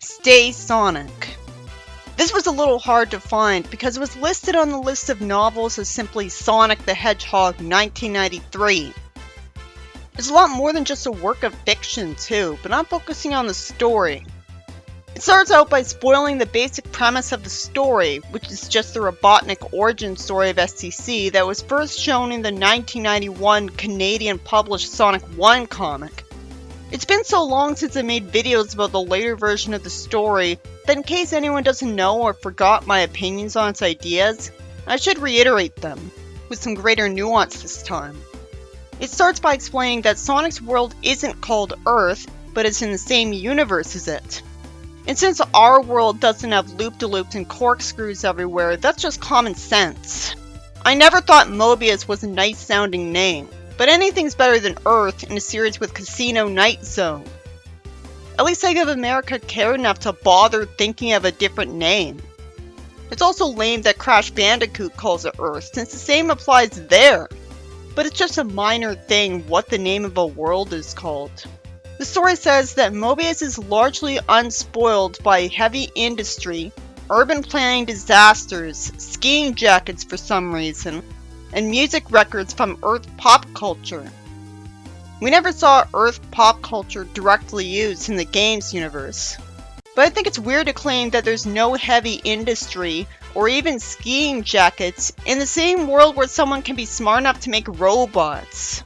Stay Sonic. This was a little hard to find because it was listed on the list of novels as simply Sonic the Hedgehog 1993. It's a lot more than just a work of fiction too, but I'm focusing on the story. It starts out by spoiling the basic premise of the story, which is just the Robotnik origin story of STC that was first shown in the 1991 Canadian published Sonic 1 comic. It's been so long since I made videos about the later version of the story that in case anyone doesn't know or forgot my opinions on its ideas, I should reiterate them, with some greater nuance this time. It starts by explaining that Sonic's world isn't called Earth, but it's in the same universe as it. And since our world doesn't have loop-de-loops and corkscrews everywhere, that's just common sense. I never thought Mobius was a nice sounding name, but anything's better than Earth in a series with Casino Night Zone. At least Sega of America cared enough to bother thinking of a different name. It's also lame that Crash Bandicoot calls it Earth, since the same applies there. But it's just a minor thing what the name of a world is called. The story says that Mobius is largely unspoiled by heavy industry, urban planning disasters, skiing jackets for some reason, and music records from Earth pop culture. We never saw Earth pop culture directly used in the games universe. But I think it's weird to claim that there's no heavy industry or even skiing jackets in the same world where someone can be smart enough to make robots.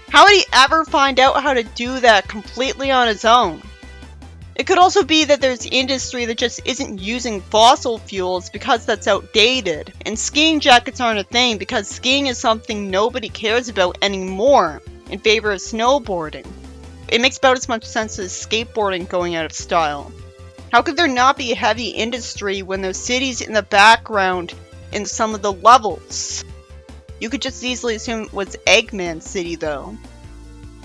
How would he ever find out how to do that completely on his own? It could also be that there's industry that just isn't using fossil fuels because that's outdated, and skiing jackets aren't a thing because skiing is something nobody cares about anymore in favor of snowboarding. It makes about as much sense as skateboarding going out of style. How could there not be a heavy industry when there's cities in the background in some of the levels? You could just easily assume it was Eggman City though.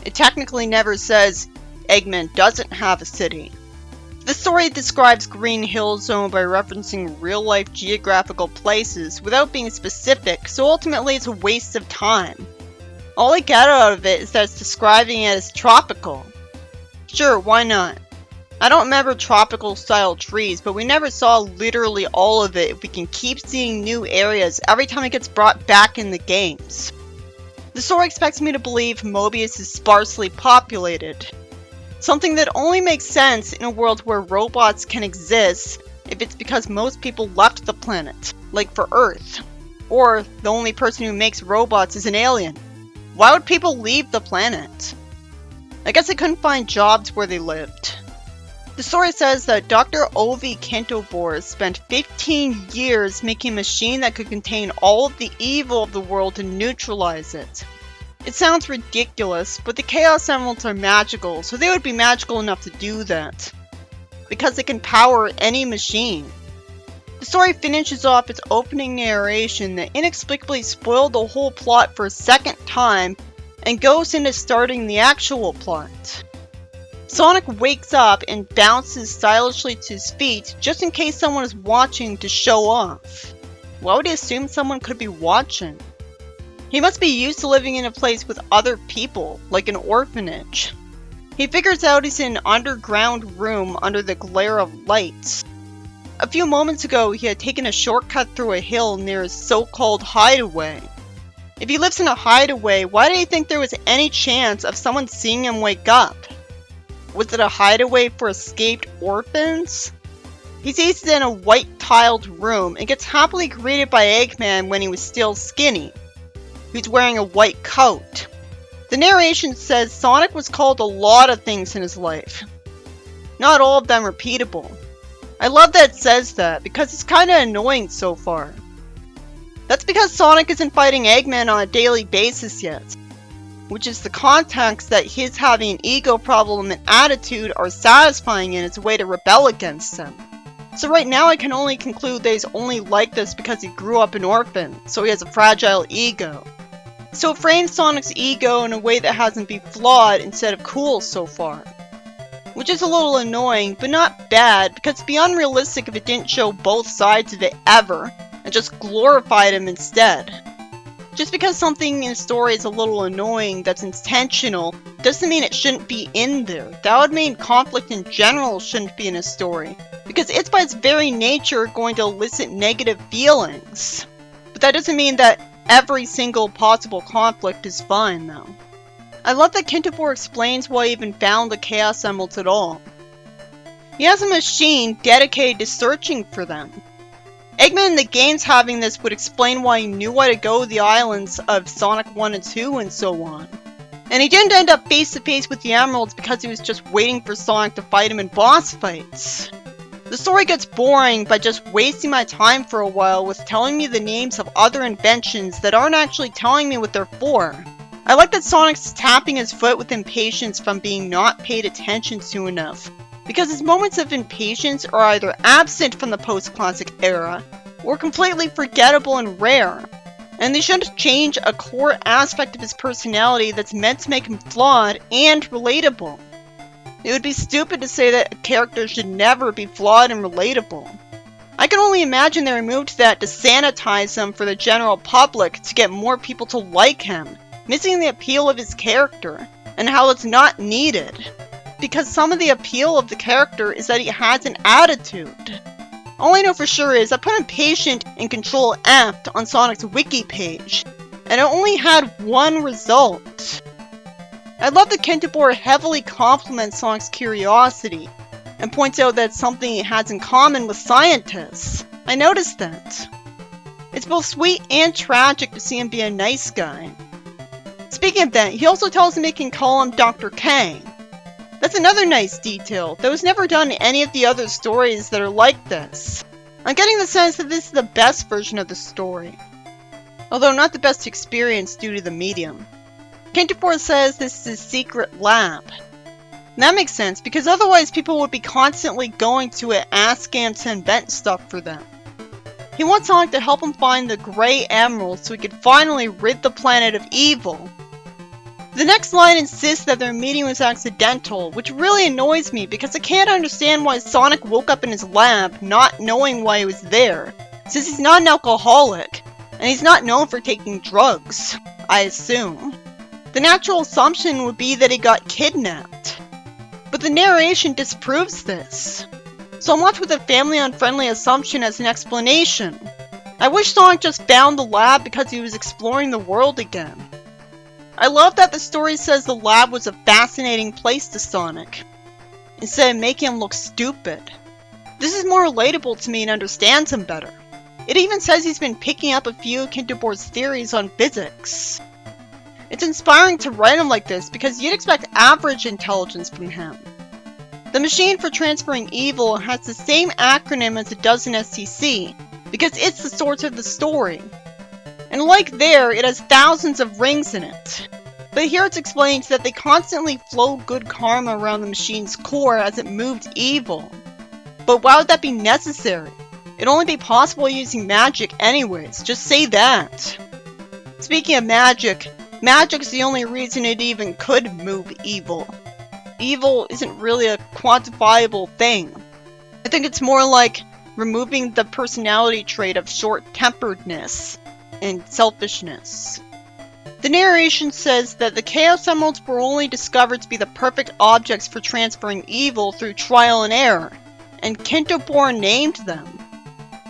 It technically never says Eggman doesn't have a city. The story describes Green Hill Zone by referencing real-life geographical places without being specific, so ultimately it's a waste of time. All I get out of it is that it's describing it as tropical. Sure, why not? I don't remember tropical style trees, but we never saw literally all of it if we can keep seeing new areas every time it gets brought back in the games. The story expects me to believe Mobius is sparsely populated. Something that only makes sense in a world where robots can exist if it's because most people left the planet, like for Earth. Or the only person who makes robots is an alien. Why would people leave the planet? I guess they couldn't find jobs where they lived. The story says that Dr. Ovi Kentobor spent 15 years making a machine that could contain all of the evil of the world and neutralize it. It sounds ridiculous, but the Chaos Emeralds are magical, so they would be magical enough to do that. Because they can power any machine. The story finishes off its opening narration that inexplicably spoiled the whole plot for a second time, and goes into starting the actual plot. Sonic wakes up and bounces stylishly to his feet just in case someone is watching to show off. Why would he assume someone could be watching? He must be used to living in a place with other people, like an orphanage. He figures out he's in an underground room under the glare of lights. A few moments ago, he had taken a shortcut through a hill near his so-called hideaway. If he lives in a hideaway, why did he think there was any chance of someone seeing him wake up? Was it a hideaway for escaped orphans? He sees it in a white-tiled room and gets happily greeted by Eggman when he was still skinny. He's wearing a white coat. The narration says Sonic was called a lot of things in his life. Not all of them repeatable. I love that it says that because it's kinda annoying so far. That's because Sonic isn't fighting Eggman on a daily basis yet. Which is the context that his having an ego problem and attitude are satisfying in its way to rebel against him. So right now I can only conclude that he's only like this because he grew up an orphan, so he has a fragile ego. So it frames Sonic's ego in a way that has him be flawed instead of cool so far. Which is a little annoying, but not bad, because it'd be unrealistic if it didn't show both sides of it ever, and just glorified him instead. Just because something in a story is a little annoying that's intentional doesn't mean it shouldn't be in there. That would mean conflict in general shouldn't be in a story, because it's by its very nature going to elicit negative feelings. But that doesn't mean that every single possible conflict is fine, though. I love that Kintobor explains why he even found the Chaos Emeralds at all. He has a machine dedicated to searching for them. Eggman in the games having this would explain why he knew where to go to the islands of Sonic 1 and 2 and so on. And he didn't end up face to face with the Emeralds because he was just waiting for Sonic to fight him in boss fights. The story gets boring by just wasting my time for a while with telling me the names of other inventions that aren't actually telling me what they're for. I like that Sonic's tapping his foot with impatience from being not paid attention to enough, because his moments of impatience are either absent from the post-classic era, or completely forgettable and rare, and they shouldn't change a core aspect of his personality that's meant to make him flawed and relatable. It would be stupid to say that a character should never be flawed and relatable. I can only imagine they removed that to sanitize him for the general public to get more people to like him, missing the appeal of his character, and how it's not needed. Because some of the appeal of the character is that he has an attitude. All I know for sure is I put impatient in Control F on Sonic's wiki page, and it only had one result. I love that Kintobor heavily compliments Sonic's curiosity, and points out that it's something he has in common with scientists. I noticed that. It's both sweet and tragic to see him be a nice guy. Speaking of that, he also tells him he can call him Dr. K. That's another nice detail that was never done in any of the other stories that are like this. I'm getting the sense that this is the best version of the story, although not the best experience due to the medium. Kintobor says this is his secret lab. And that makes sense, because otherwise people would be constantly going to it asking him to invent stuff for them. He wants Sonic to help him find the Grey Emerald so he could finally rid the planet of evil. The next line insists that their meeting was accidental, which really annoys me because I can't understand why Sonic woke up in his lab not knowing why he was there, since he's not an alcoholic, and he's not known for taking drugs, I assume. The natural assumption would be that he got kidnapped. But the narration disproves this, so I'm left with a family-unfriendly assumption as an explanation. I wish Sonic just found the lab because he was exploring the world again. I love that the story says the lab was a fascinating place to Sonic, instead of making him look stupid. This is more relatable to me and understands him better. It even says he's been picking up a few of Kintobor's theories on physics. It's inspiring to write him like this because you'd expect average intelligence from him. The machine for transferring evil has the same acronym as it does in STC, because it's the source of the story. And like there, it has thousands of rings in it. But here it's explained that they constantly flow good karma around the machine's core as it moved evil. But why would that be necessary? It'd only be possible using magic anyways, just say that. Speaking of magic, magic's the only reason it even could move evil. Evil isn't really a quantifiable thing. I think it's more like removing the personality trait of short-temperedness and selfishness. The narration says that the Chaos Emeralds were only discovered to be the perfect objects for transferring evil through trial and error, and Kintobor named them.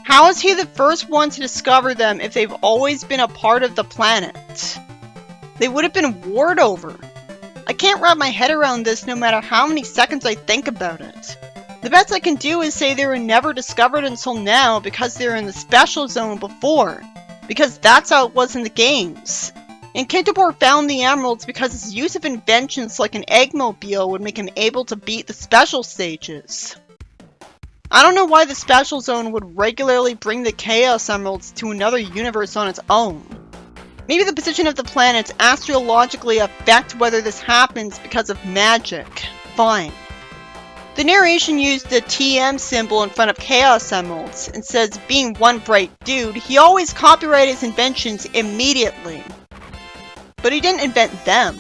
How is he the first one to discover them if they've always been a part of the planet? They would have been warred over. I can't wrap my head around this no matter how many seconds I think about it. The best I can do is say they were never discovered until now because they were in the special zone before, because that's how it was in the games. And Kintobor found the emeralds because his use of inventions like an Eggmobile would make him able to beat the special stages. I don't know why the special zone would regularly bring the Chaos Emeralds to another universe on its own. Maybe the position of the planets astrologically affect whether this happens because of magic. Fine. The narration used the TM symbol in front of Chaos Emeralds, and says being one bright dude, he always copyrighted his inventions immediately. But he didn't invent them.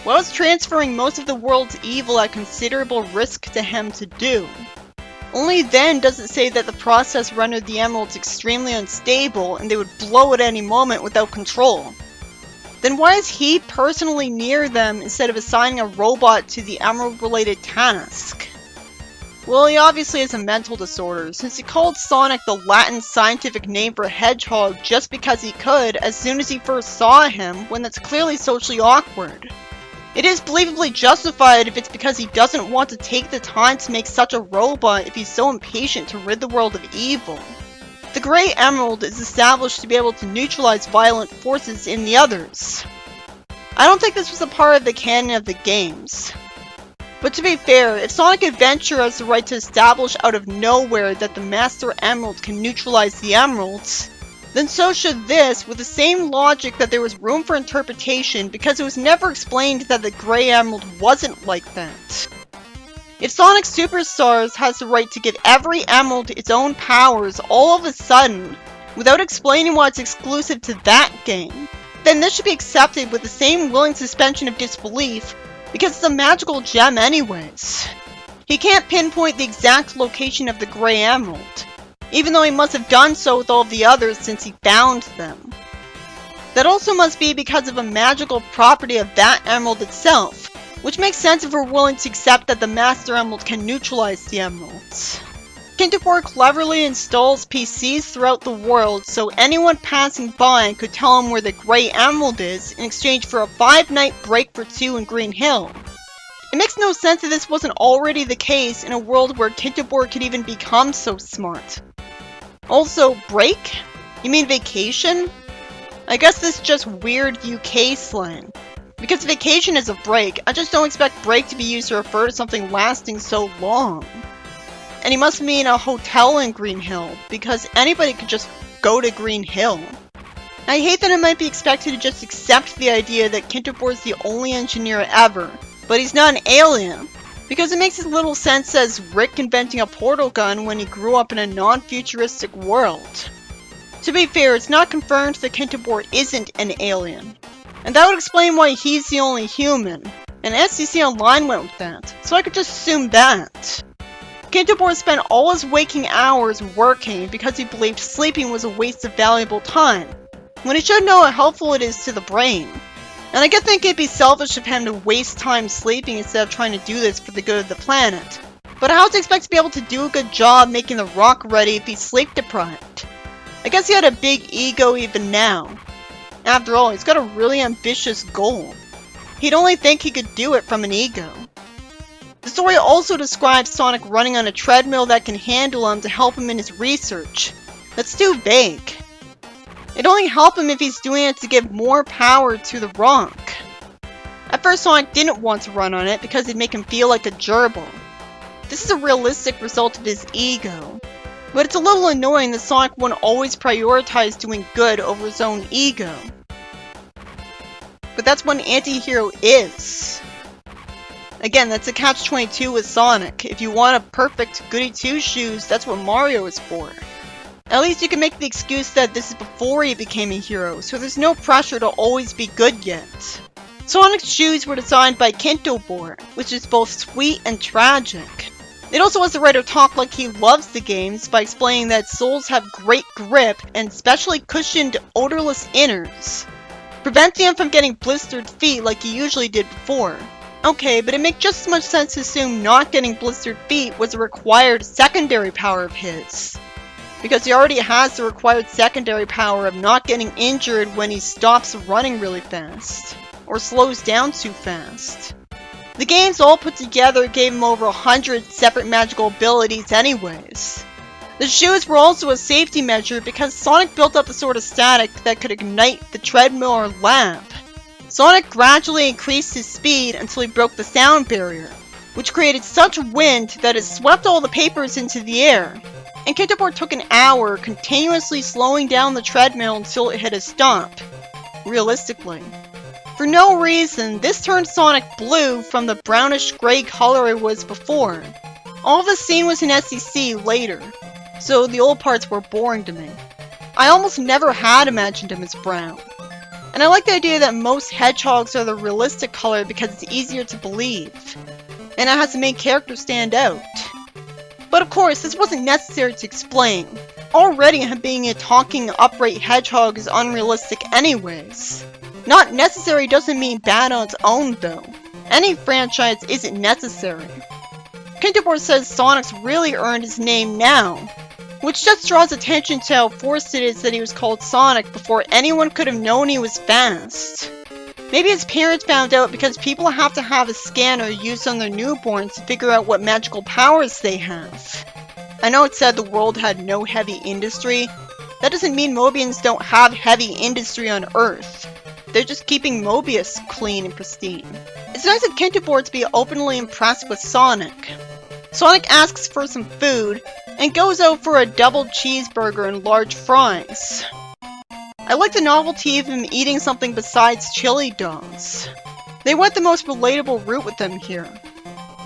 What was transferring most of the world's evil at considerable risk to him to do? Only then does it say that the process rendered the emeralds extremely unstable and they would blow at any moment without control. Then why is he personally near them instead of assigning a robot to the emerald-related task? Well, he obviously has a mental disorder, since he called Sonic the Latin scientific name for hedgehog just because he could as soon as he first saw him, when that's clearly socially awkward. It is believably justified if it's because he doesn't want to take the time to make such a robot if he's so impatient to rid the world of evil. The Grey Emerald is established to be able to neutralize violent forces in the others. I don't think this was a part of the canon of the games. But to be fair, if Sonic Adventure has the right to establish out of nowhere that the Master Emerald can neutralize the emeralds, then so should this, with the same logic that there was room for interpretation because it was never explained that the Grey Emerald wasn't like that. If Sonic Superstars has the right to give every emerald its own powers all of a sudden, without explaining why it's exclusive to that game, then this should be accepted with the same willing suspension of disbelief, because it's a magical gem anyways. He can't pinpoint the exact location of the Grey Emerald, even though he must have done so with all of the others since he found them. That also must be because of a magical property of that emerald itself, which makes sense if we're willing to accept that the Master Emerald can neutralize the emeralds. Kintopour cleverly installs PCs throughout the world so anyone passing by could tell him where the Grey Emerald is in exchange for a 5-night break for 2 in Green Hill. It makes no sense that this wasn't already the case in a world where Kintopour could even become so smart. Also, break? You mean vacation? I guess this is just weird UK slang. Because vacation is a break, I just don't expect break to be used to refer to something lasting so long. And he must mean a hotel in Green Hill, because anybody could just go to Green Hill. I hate that I might be expected to just accept the idea that Kintopour is the only engineer ever, but he's not an alien, because it makes as little sense as Rick inventing a portal gun when he grew up in a non-futuristic world. To be fair, it's not confirmed that Kintopour isn't an alien, and that would explain why he's the only human, and SCC Online went with that, so I could just assume that. Kintopour spent all his waking hours working because he believed sleeping was a waste of valuable time, when he should know how helpful it is to the brain. And I could think it'd be selfish of him to waste time sleeping instead of trying to do this for the good of the planet. But how does he expect to be able to do a good job making the rock ready if he's sleep deprived? I guess he had a big ego even now. After all, he's got a really ambitious goal. He'd only think he could do it from an ego. The story also describes Sonic running on a treadmill that can handle him to help him in his research. That's too vague. It'd only help him if he's doing it to give more power to the rock. At first Sonic didn't want to run on it because it'd make him feel like a gerbil. This is a realistic result of his ego. But it's a little annoying that Sonic wouldn't always prioritize doing good over his own ego. But that's what an anti-hero is. Again, that's a catch-22 with Sonic. If you want a perfect goody two-shoes, that's what Mario is for. At least you can make the excuse that this is before he became a hero, so there's no pressure to always be good yet. Sonic's shoes were designed by Kintopour, which is both sweet and tragic. It also has the writer talk like he loves the games by explaining that soles have great grip and specially cushioned odorless inners, preventing him from getting blistered feet like he usually did before. Okay, but it makes just as much sense to assume not getting blistered feet was a required secondary power of his, because he already has the required secondary power of not getting injured when he stops running really fast, or slows down too fast. The games all put together gave him over 100 separate magical abilities anyways. The shoes were also a safety measure because Sonic built up a sort of static that could ignite the treadmill or lamp. Sonic gradually increased his speed until he broke the sound barrier, which created such wind that it swept all the papers into the air. And Kintopour took an hour continuously slowing down the treadmill until it hit a stop. Realistically. For no reason, this turned Sonic blue from the brownish-gray color it was before. All the scene was in SCC later, so the old parts were boring to me. I almost never had imagined him as brown. And I like the idea that most hedgehogs are the realistic color because it's easier to believe, and it has the main character stand out. But But of course, this wasn't necessary to explain. Already him being a talking upright hedgehog is unrealistic anyways. Not necessary doesn't mean bad on its own though. Any franchise isn't necessary. Kintobor says Sonic's really earned his name now, which just draws attention to how forced it is that he was called Sonic before anyone could have known he was fast. Maybe his parents found out because people have to have a scanner used on their newborns to figure out what magical powers they have. I know it said the world had no heavy industry. That doesn't mean Mobians don't have heavy industry on Earth. They're just keeping Mobius clean and pristine. It's nice of Kintobor to be openly impressed with Sonic. Sonic asks for some food and goes out for a double cheeseburger and large fries. I like the novelty of him eating something besides chili dogs. They went the most relatable route with them here.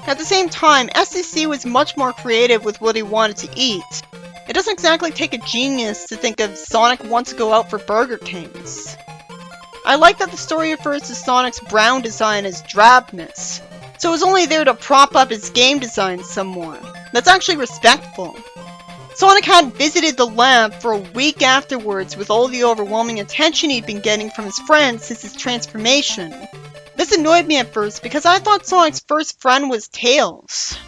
At the same time, SCC was much more creative with what he wanted to eat. It doesn't exactly take a genius to think of Sonic wants to go out for Burger Kings. I like that the story refers to Sonic's brown design as drabness, so it was only there to prop up his game design some more. That's actually respectful. Sonic hadn't visited the lab for a week afterwards with all the overwhelming attention he'd been getting from his friends since his transformation. This annoyed me at first because I thought Sonic's first friend was Tails.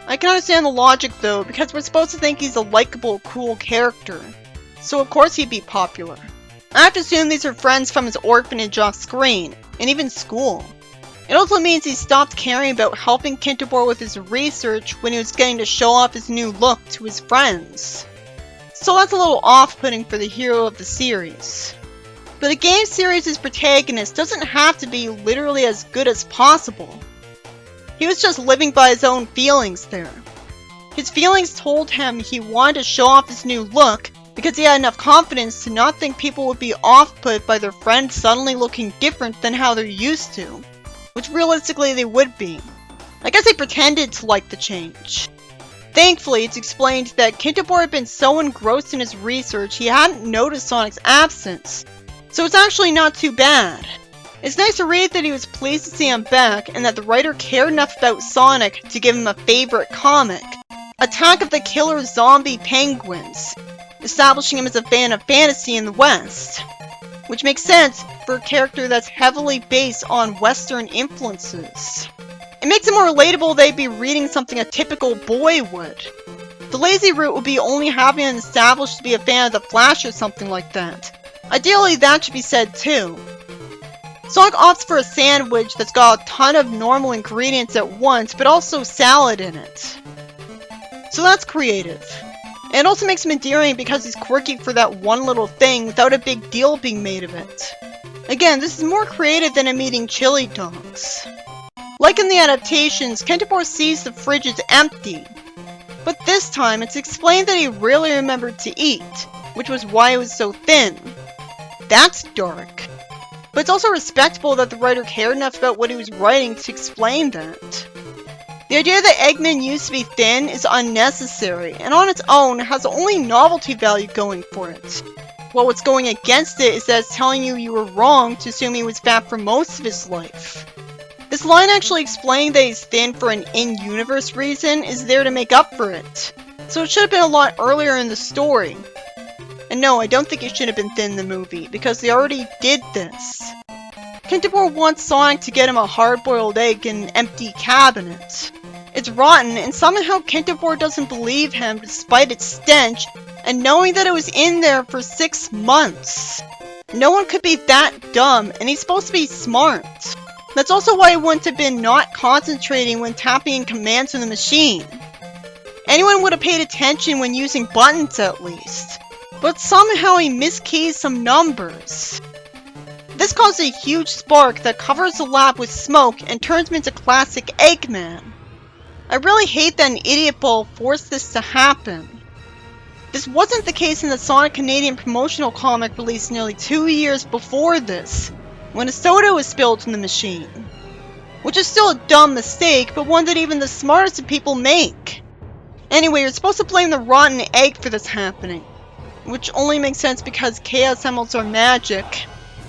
I can understand the logic though, because we're supposed to think he's a likable, cool character, so of course he'd be popular. I have to assume these are friends from his orphanage off screen, and even school. It also means he stopped caring about helping Kintobor with his research when he was getting to show off his new look to his friends. So that's a little off-putting for the hero of the series. But a game series' protagonist doesn't have to be literally as good as possible. He was just living by his own feelings there. His feelings told him he wanted to show off his new look because he had enough confidence to not think people would be off-put by their friend suddenly looking different than how they're used to. Which realistically they would be. I guess he pretended to like the change. Thankfully, it's explained that Kintobor had been so engrossed in his research he hadn't noticed Sonic's absence, so it's actually not too bad. It's nice to read that he was pleased to see him back and that the writer cared enough about Sonic to give him a favorite comic, Attack of the Killer Zombie Penguins, establishing him as a fan of fantasy in the West. Which makes sense for a character that's heavily based on Western influences. It makes it more relatable they'd be reading something a typical boy would. The lazy route would be only having him established to be a fan of the Flash or something like that. Ideally, that should be said too. Sonic opts for a sandwich that's got a ton of normal ingredients at once, but also salad in it. So that's creative. And it also makes him endearing because he's quirky for that one little thing without a big deal being made of it. Again, this is more creative than him eating chili dogs. Like in the adaptations, Kintobor sees the fridge is empty. But this time, it's explained that he really remembered to eat, which was why he was so thin. That's dark. But it's also respectable that the writer cared enough about what he was writing to explain that. The idea that Eggman used to be thin is unnecessary, and on its own has only novelty value going for it. Well, what's going against it is that it's telling you were wrong to assume he was fat for most of his life. This line actually explaining that he's thin for an in-universe reason is there to make up for it. So it should have been a lot earlier in the story. And no, I don't think he should have been thin in the movie, because they already did this. Kintobor wants Sonic to get him a hard-boiled egg in an empty cabinet. It's rotten, and somehow Kintobor doesn't believe him despite its stench, and knowing that it was in there for 6 months. No one could be that dumb, and he's supposed to be smart. That's also why he wouldn't have been not concentrating when tapping commands on the machine. Anyone would have paid attention when using buttons at least. But somehow he miskeys some numbers. This caused a huge spark that covers the lab with smoke and turns him into classic Eggman. I really hate that an idiot ball forced this to happen. This wasn't the case in the Sonic Canadian promotional comic released nearly 2 years before this, when a soda was spilled in the machine. Which is still a dumb mistake, but one that even the smartest of people make. Anyway, you're supposed to blame the rotten egg for this happening, which only makes sense because Chaos Emeralds are magic.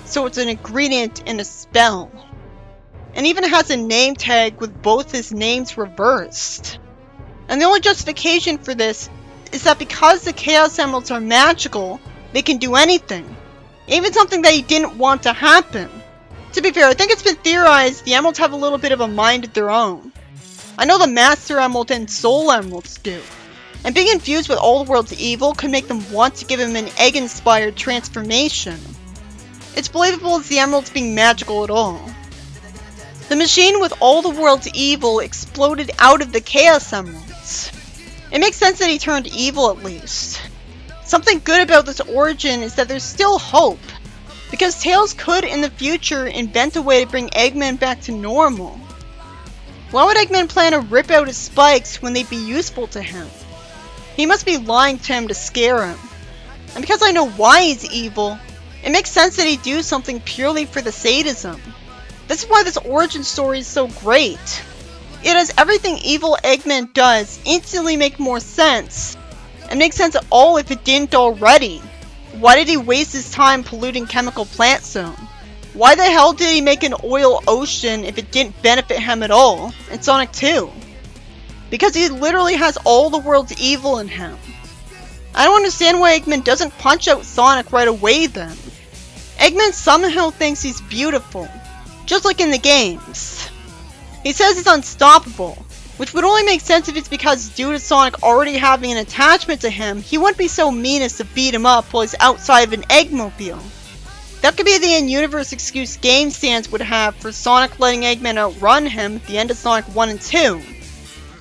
So it's an ingredient in a spell. And even has a name tag with both his names reversed. And the only justification for this is that because the Chaos Emeralds are magical, they can do anything. Even something that he didn't want to happen. To be fair, I think it's been theorized the Emeralds have a little bit of a mind of their own. I know the Master Emerald and Soul Emeralds do. And being infused with all the world's evil could make them want to give him an egg-inspired transformation. It's believable as the Emeralds being magical at all. The machine with all the world's evil exploded out of the Chaos Emeralds. It makes sense that he turned evil at least. Something good about this origin is that there's still hope, because Tails could in the future invent a way to bring Eggman back to normal. Why would Eggman plan to rip out his spikes when they'd be useful to him? He must be lying to him to scare him. And because I know why he's evil, it makes sense that he'd do something purely for the sadism. This is why this origin story is so great. It has everything evil Eggman does instantly make more sense. And makes sense at all if it didn't already. Why did he waste his time polluting Chemical Plant Zone? Why the hell did he make an oil ocean if it didn't benefit him at all in Sonic 2? Because he literally has all the world's evil in him. I don't understand why Eggman doesn't punch out Sonic right away then. Eggman somehow thinks he's beautiful, just like in the games. He says he's unstoppable, which would only make sense if it's because due to Sonic already having an attachment to him, he wouldn't be so mean as to beat him up while he's outside of an Eggmobile. That could be the in-universe excuse game fans would have for Sonic letting Eggman outrun him at the end of Sonic 1 and 2.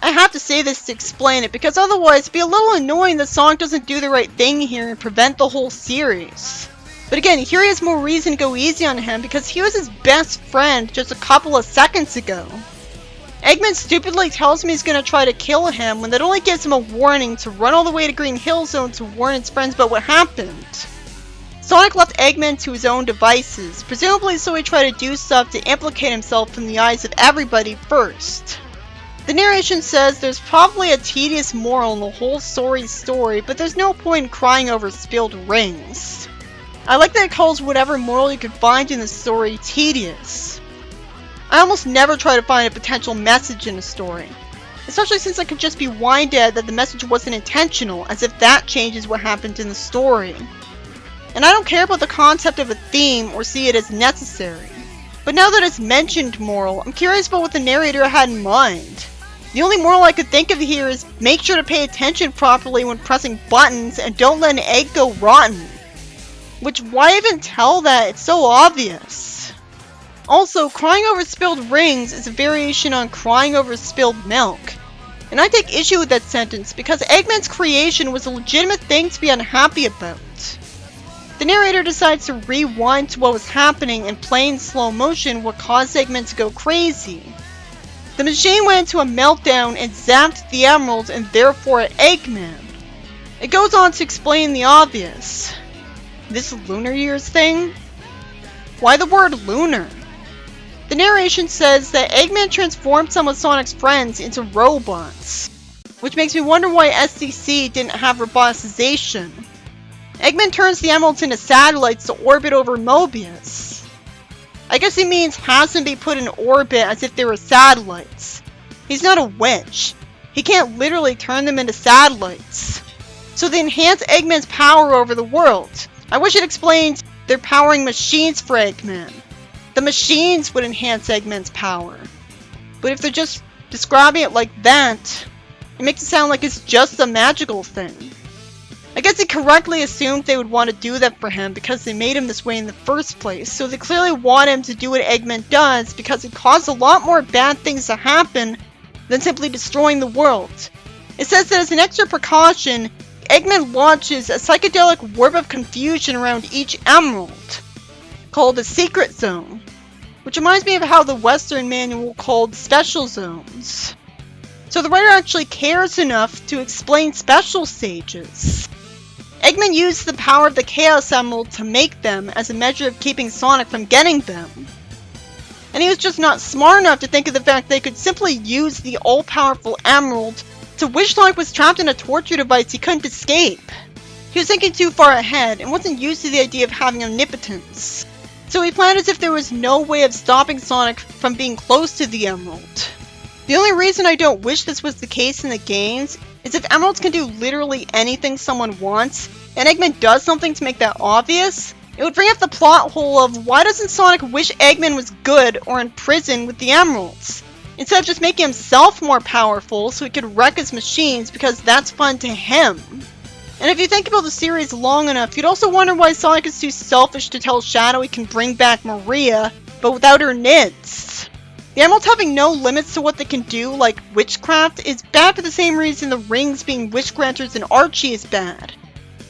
I have to say this to explain it, because otherwise it'd be a little annoying that Sonic doesn't do the right thing here and prevent the whole series. But again, here he has more reason to go easy on him because he was his best friend just a couple of seconds ago. Eggman stupidly tells him he's gonna try to kill him when that only gives him a warning to run all the way to Green Hill Zone to warn his friends about what happened. Sonic left Eggman to his own devices, presumably so he tried to do stuff to implicate himself in the eyes of everybody first. The narration says there's probably a tedious moral in the whole story, but there's no point in crying over spilled rings. I like that it calls whatever moral you could find in the story tedious. I almost never try to find a potential message in a story, especially since I could just be whined at that the message wasn't intentional, as if that changes what happened in the story. And I don't care about the concept of a theme or see it as necessary. But now that it's mentioned moral, I'm curious about what the narrator had in mind. The only moral I could think of here is make sure to pay attention properly when pressing buttons and don't let an egg go rotten. Which, why even tell that? It's so obvious. Also, crying over spilled rings is a variation on crying over spilled milk. And I take issue with that sentence because Eggman's creation was a legitimate thing to be unhappy about. The narrator decides to rewind to what was happening and play in slow motion what caused Eggman to go crazy. The machine went into a meltdown and zapped the emerald and therefore Eggman. It goes on to explain the obvious. This lunar years thing? Why the word lunar? The narration says that Eggman transformed some of Sonic's friends into robots, which makes me wonder why SCC didn't have roboticization. Eggman turns the emeralds into satellites to orbit over Mobius. I guess he means has them be put in orbit as if they were satellites. He's not a witch. He can't literally turn them into satellites. So they enhance Eggman's power over the world. I wish it explained they're powering machines for Eggman. The machines would enhance Eggman's power. But if they're just describing it like that, it makes it sound like it's just a magical thing. I guess he correctly assumed they would want to do that for him because they made him this way in the first place, so they clearly want him to do what Eggman does because it caused a lot more bad things to happen than simply destroying the world. It says that as an extra precaution, Eggman launches a psychedelic warp of confusion around each emerald, called a secret zone, which reminds me of how the Western manual called special zones. So the writer actually cares enough to explain special stages. Eggman used the power of the Chaos Emerald to make them as a measure of keeping Sonic from getting them. And he was just not smart enough to think of the fact they could simply use the all-powerful Emerald to wish Sonic was trapped in a torture device he couldn't escape. He was thinking too far ahead and wasn't used to the idea of having omnipotence. So he planned as if there was no way of stopping Sonic from being close to the Emerald. The only reason I don't wish this was the case in the games is if emeralds can do literally anything someone wants, and Eggman does something to make that obvious, it would bring up the plot hole of why doesn't Sonic wish Eggman was good or in prison with the emeralds, instead of just making himself more powerful so he could wreck his machines because that's fun to him. And if you think about the series long enough, you'd also wonder why Sonic is too selfish to tell Shadow he can bring back Maria, but without her nids. The emeralds having no limits to what they can do, like witchcraft, is bad for the same reason the rings being wish granters in Archie is bad.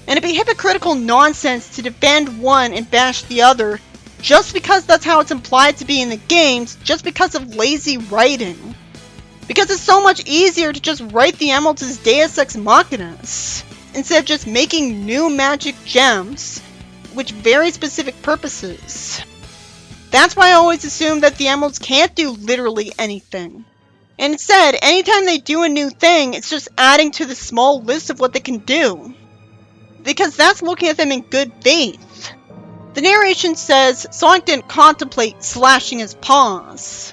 And it'd be hypocritical nonsense to defend one and bash the other, just because that's how it's implied to be in the games, just because of lazy writing. Because it's so much easier to just write the emeralds as Deus Ex Machinas, instead of just making new magic gems, with very specific purposes. That's why I always assume that the emeralds can't do literally anything. And instead, anytime they do a new thing, it's just adding to the small list of what they can do. Because that's looking at them in good faith. The narration says Sonic didn't contemplate slashing his paws.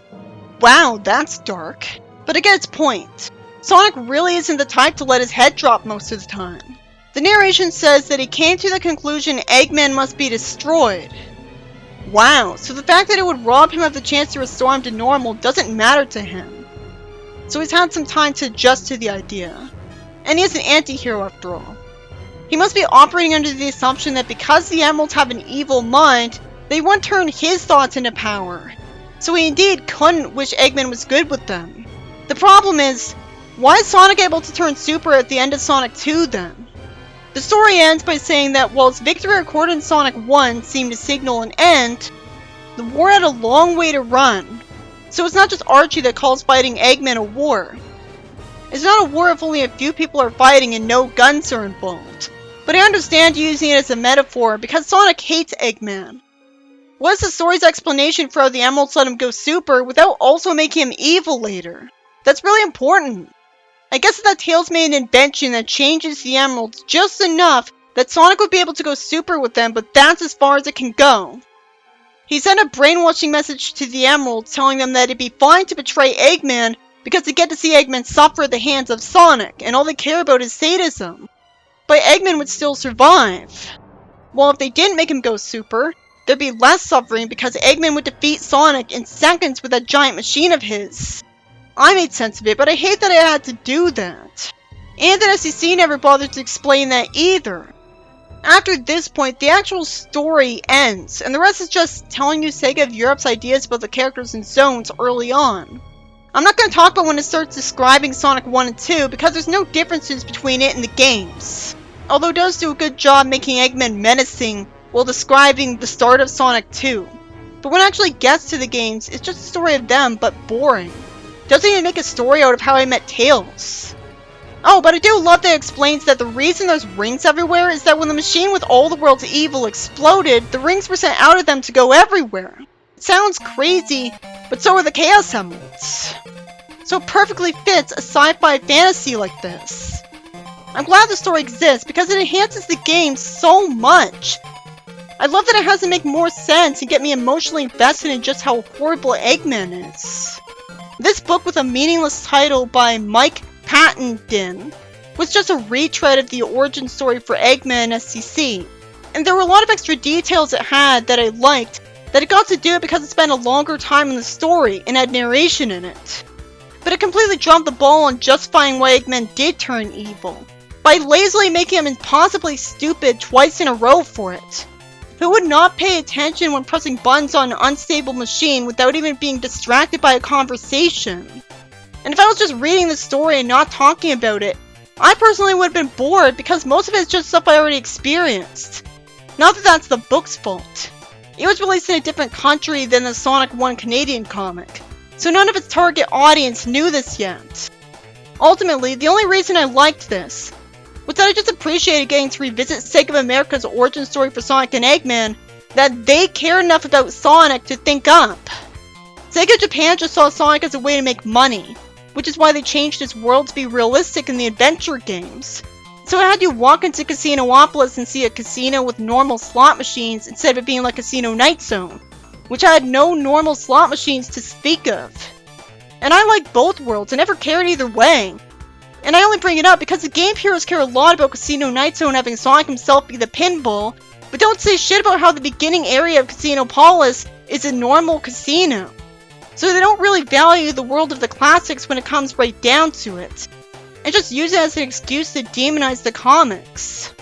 Wow, that's dark. But I get its point. Sonic really isn't the type to let his head drop most of the time. The narration says that he came to the conclusion Eggman must be destroyed. Wow, so the fact that it would rob him of the chance to restore him to normal doesn't matter to him. So he's had some time to adjust to the idea. And he is an anti-hero after all. He must be operating under the assumption that because the emeralds have an evil mind, they won't turn his thoughts into power. So he indeed couldn't wish Eggman was good with them. The problem is, why is Sonic able to turn super at the end of Sonic 2 then? The story ends by saying that while his victory recorded in Sonic 1 seemed to signal an end, the war had a long way to run. So it's not just Archie that calls fighting Eggman a war. It's not a war if only a few people are fighting and no guns are involved. But I understand using it as a metaphor because Sonic hates Eggman. What is the story's explanation for how the emeralds let him go super without also making him evil later? That's really important. I guess that Tails made an invention that changes the emeralds just enough that Sonic would be able to go super with them, but that's as far as it can go. He sent a brainwashing message to the emeralds telling them that it'd be fine to betray Eggman because they get to see Eggman suffer at the hands of Sonic, and all they care about is sadism. But Eggman would still survive. Well, if they didn't make him go super, there'd be less suffering because Eggman would defeat Sonic in seconds with that giant machine of his. I made sense of it, but I hate that I had to do that. And that SEC never bothered to explain that either. After this point, the actual story ends, and the rest is just telling you Sega of Europe's ideas about the characters and zones early on. I'm not going to talk about when it starts describing Sonic 1 and 2 because there's no differences between it and the games. Although it does do a good job making Eggman menacing while describing the start of Sonic 2. But when it actually gets to the games, it's just a story of them, but boring. Doesn't even make a story out of how I met Tails. Oh, but I do love that it explains that the reason there's rings everywhere is that when the machine with all the world's evil exploded, the rings were sent out of them to go everywhere. It sounds crazy, but so are the Chaos Emeralds. So it perfectly fits a sci-fi fantasy like this. I'm glad the story exists because it enhances the game so much. I love that it has to make more sense and get me emotionally invested in just how horrible Eggman is. This book with a meaningless title by Mike Pattenden was just a retread of the origin story for Eggman and SCC. And there were a lot of extra details it had that I liked, that it got to do it because it spent a longer time in the story and had narration in it. But it completely dropped the ball on justifying why Eggman did turn evil, by lazily making him impossibly stupid twice in a row for it. Who would not pay attention when pressing buttons on an unstable machine without even being distracted by a conversation? And if I was just reading the story and not talking about it, I personally would have been bored because most of it is just stuff I already experienced. Not that that's the book's fault. It was released in a different country than the Sonic 1 Canadian comic, so none of its target audience knew this yet. Ultimately, the only reason I liked this was that I just appreciated getting to revisit Sega of America's origin story for Sonic and Eggman that they cared enough about Sonic to think up. Sega Japan just saw Sonic as a way to make money, which is why they changed its world to be realistic in the adventure games. So I had you walk into Casinopolis and see a casino with normal slot machines instead of it being like Casino Night Zone, which had no normal slot machines to speak of. And I like both worlds. I never cared either way. And I only bring it up because the Game Heroes care a lot about Casino Night Zone having Sonic himself be the pinball, but don't say shit about how the beginning area of Casino Polis is a normal casino. So they don't really value the world of the classics when it comes right down to it, and just use it as an excuse to demonize the comics.